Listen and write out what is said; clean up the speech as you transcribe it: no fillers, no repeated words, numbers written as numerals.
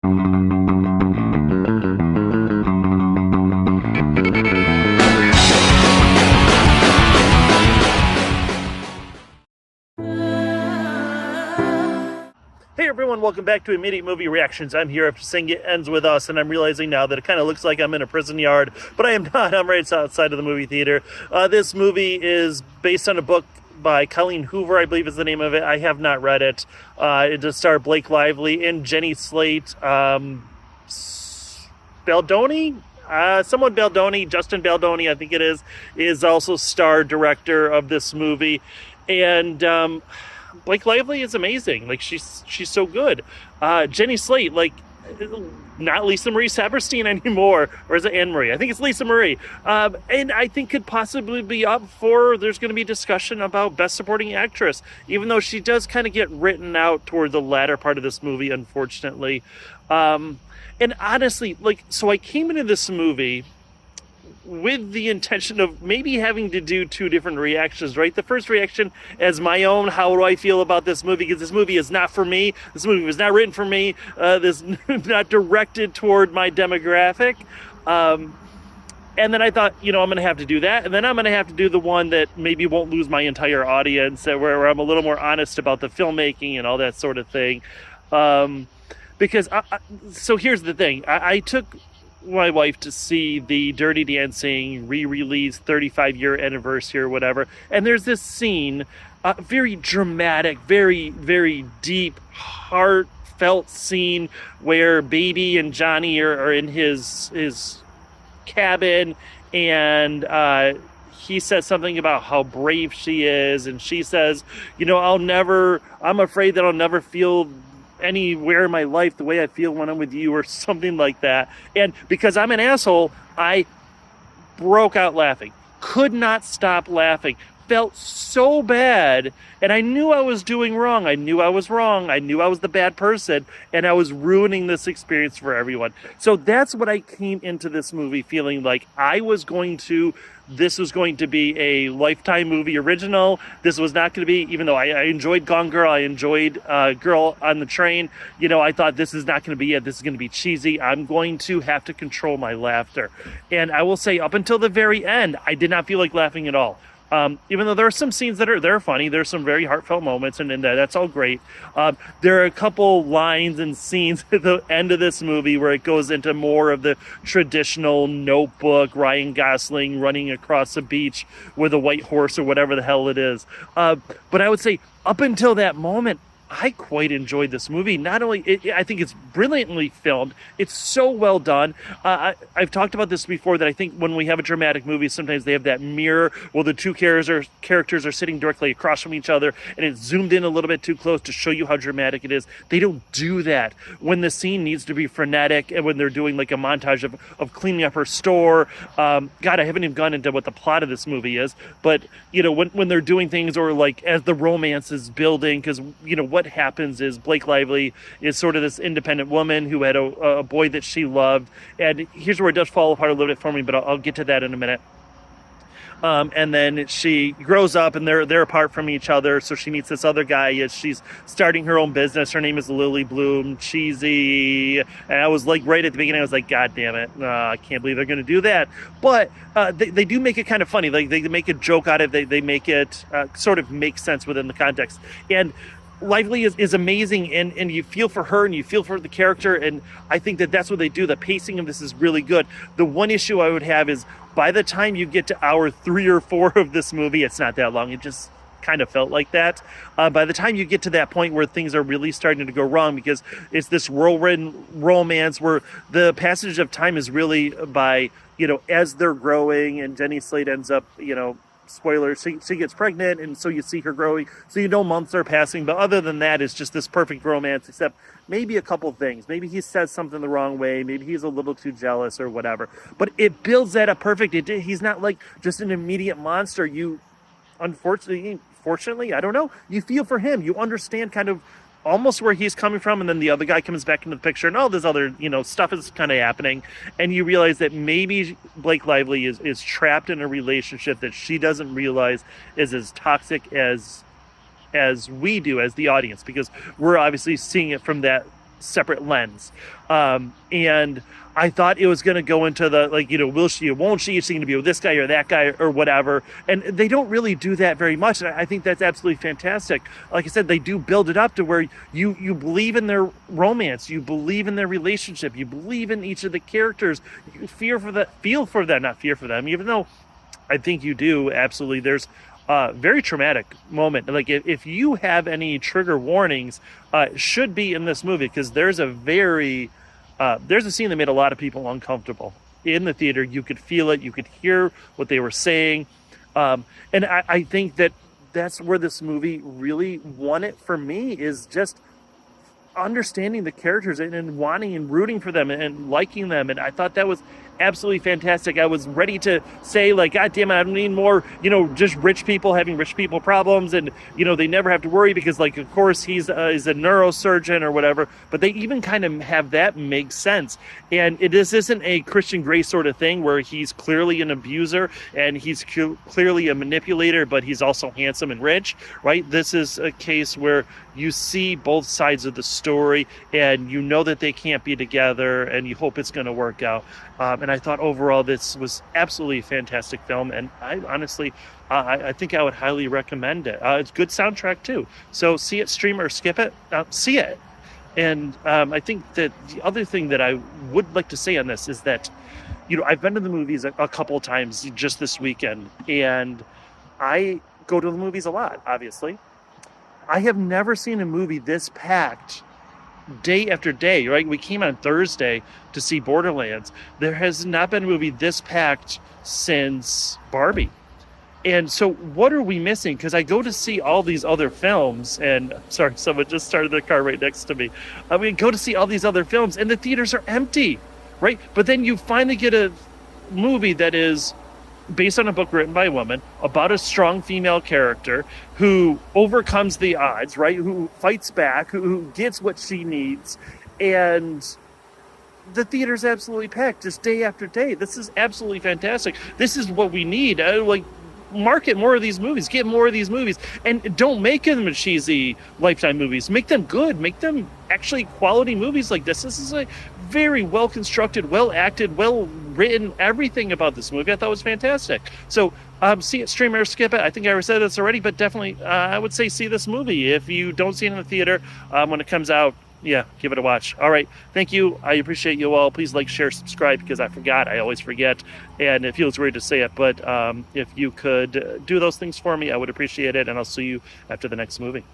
Hey everyone, welcome back to Immediate Movie Reactions. I'm here after saying It Ends With Us, and I'm realizing now that it kind of looks like I'm in a prison yard, but I am not. I'm right outside of the movie theater. This movie is based on a book by Colleen Hoover, I believe is the name of it. I have not read it. It does star Blake Lively and Jenny Slate. Baldoni? Someone Baldoni, Justin Baldoni, I think it is also star director of this movie. And Blake Lively is amazing. Like, she's so good. Jenny Slate, like, not Lisa Marie Saperstein anymore, or is it Anne Marie? I think it's Lisa Marie. And I think could possibly be up for, there's going to be discussion about Best Supporting Actress, even though she does kind of get written out toward the latter part of this movie, unfortunately. And honestly, like, so I came into this movie with the intention of maybe having to do two different reactions, right? The first reaction as my own, how do I feel about this movie? Because this movie is not for me. This movie was not written for me. This not directed toward my demographic. And then I thought, I'm going to have to do that. And then I'm going to have to do the one that maybe won't lose my entire audience, where I'm a little more honest about the filmmaking and all that sort of thing. Because, so here's the thing. I took my wife to see the Dirty Dancing re-release 35-year anniversary or whatever, and there's this scene, very dramatic, very, very deep, heartfelt scene where Baby and Johnny are in his cabin, and he says something about how brave she is, and she says, I'm afraid that I'll never feel anywhere in my life the way I feel when I'm with you, or something like that. And because I'm an asshole, I broke out laughing, could not stop laughing, felt so bad, and I knew I was doing wrong. I knew I was wrong. I knew I was the bad person, and I was ruining this experience for everyone. So that's what I came into this movie feeling like. This was going to be a Lifetime movie original. This was not going to be, even though I enjoyed Gone Girl, I enjoyed Girl on the Train, I thought this is not going to be it. This is going to be cheesy. I'm going to have to control my laughter. And I will say, up until the very end, I did not feel like laughing at all. Even though there are some scenes that are funny, there's some very heartfelt moments, and that's all great. There are a couple lines and scenes at the end of this movie where it goes into more of the traditional Notebook, Ryan Gosling running across a beach with a white horse or whatever the hell it is. But I would say up until that moment, I quite enjoyed this movie. Not only, I think it's brilliantly filmed. It's so well done. I've talked about this before, that I think when we have a dramatic movie, sometimes they have that mirror where the two characters are sitting directly across from each other, and it's zoomed in a little bit too close to show you how dramatic it is. They don't do that when the scene needs to be frenetic, and when they're doing like a montage of cleaning up her store. God, I haven't even gone into what the plot of this movie is, but when they're doing things, or like as the romance is building, because what happens is Blake Lively is sort of this independent woman who had a boy that she loved, and here's where it does fall apart a little bit for me, but I'll get to that in a minute. And then she grows up, and they're apart from each other, so she meets this other guy as she's starting her own business. Her name is Lily Bloom. Cheesy. And I was like, right at the beginning, I was like, God damn it, I can't believe they're going to do that. But they do make it kind of funny. Like, they make a joke out of it. They make it sort of make sense within the context. And Lively is amazing, and you feel for her, and you feel for the character, and I think that's what they do. The pacing of this is really good. The one issue I would have is, by the time you get to hour 3 or 4 of this movie, it's not that long, it just kind of felt like that. By the time you get to that point where things are really starting to go wrong, because it's this whirlwind romance where the passage of time is really by, as they're growing, and Jenny Slate ends up, spoiler, she gets pregnant, and so you see her growing, so months are passing, but other than that, it's just this perfect romance, except maybe a couple things. Maybe he says something the wrong way, maybe he's a little too jealous or whatever, but it builds that up perfect. He's not like just an immediate monster. You, fortunately, I don't know, you feel for him, you understand kind of almost where he's coming from, and then the other guy comes back into the picture, and all this other, stuff is kind of happening, and you realize that maybe Blake Lively is trapped in a relationship that she doesn't realize is as toxic as we do as the audience, because we're obviously seeing it from that separate lens. And I thought it was going to go into the, like, will she or won't she? Is she going to be with this guy or that guy or whatever? And they don't really do that very much. And I think that's absolutely fantastic. Like I said, they do build it up to where you believe in their romance, you believe in their relationship, you believe in each of the characters, you feel for them, not fear for them, even though I think you do. Absolutely. There's a very traumatic moment. Like if you have any trigger warnings, should be in this movie, because there's a scene that made a lot of people uncomfortable in the theater. You could feel it. You could hear what they were saying. And I think that's where this movie really won it for me, is just understanding the characters and wanting and rooting for them and liking them. And I thought that was absolutely fantastic. I was ready to say, like, God damn it, I don't need more, just rich people having rich people problems, and they never have to worry because, like, of course he's a neurosurgeon or whatever. But they even kind of have that make sense. And this isn't a Christian Grey sort of thing where he's clearly an abuser and he's clearly a manipulator, but he's also handsome and rich, right? This is a case where you see both sides of the story, and that they can't be together, and you hope it's going to work out. And I thought overall this was absolutely a fantastic film, and I honestly, I think I would highly recommend it. It's a good soundtrack too. So see it, stream or skip it, see it. And I think that the other thing that I would like to say on this is that, I've been to the movies a couple of times just this weekend, and I go to the movies a lot, obviously. I have never seen a movie this packed day after day, right? We came on Thursday to see Borderlands. There has not been a movie this packed since Barbie. And so what are we missing? Because I go to see all these other films, and sorry, someone just started their car right next to me. We go to see all these other films and the theaters are empty, right? But then you finally get a movie that is based on a book written by a woman about a strong female character who overcomes the odds, right? Who fights back, who gets what she needs. And the theater's absolutely packed just day after day. This is absolutely fantastic. This is what we need. Market more of these movies, get more of these movies, and don't make them cheesy Lifetime movies. Make them good, make them actually quality movies like this. This is a very well constructed, well acted, well written. Everything about this movie I thought was fantastic. So see it, stream or skip it. I think I said this already, but definitely I would say see this movie if you don't see it in the theater when it comes out. Yeah, give it a watch. All right. Thank you. I appreciate you all. Please like, share, subscribe, because I forgot. I always forget. And it feels weird to say it. But if you could do those things for me, I would appreciate it. And I'll see you after the next movie.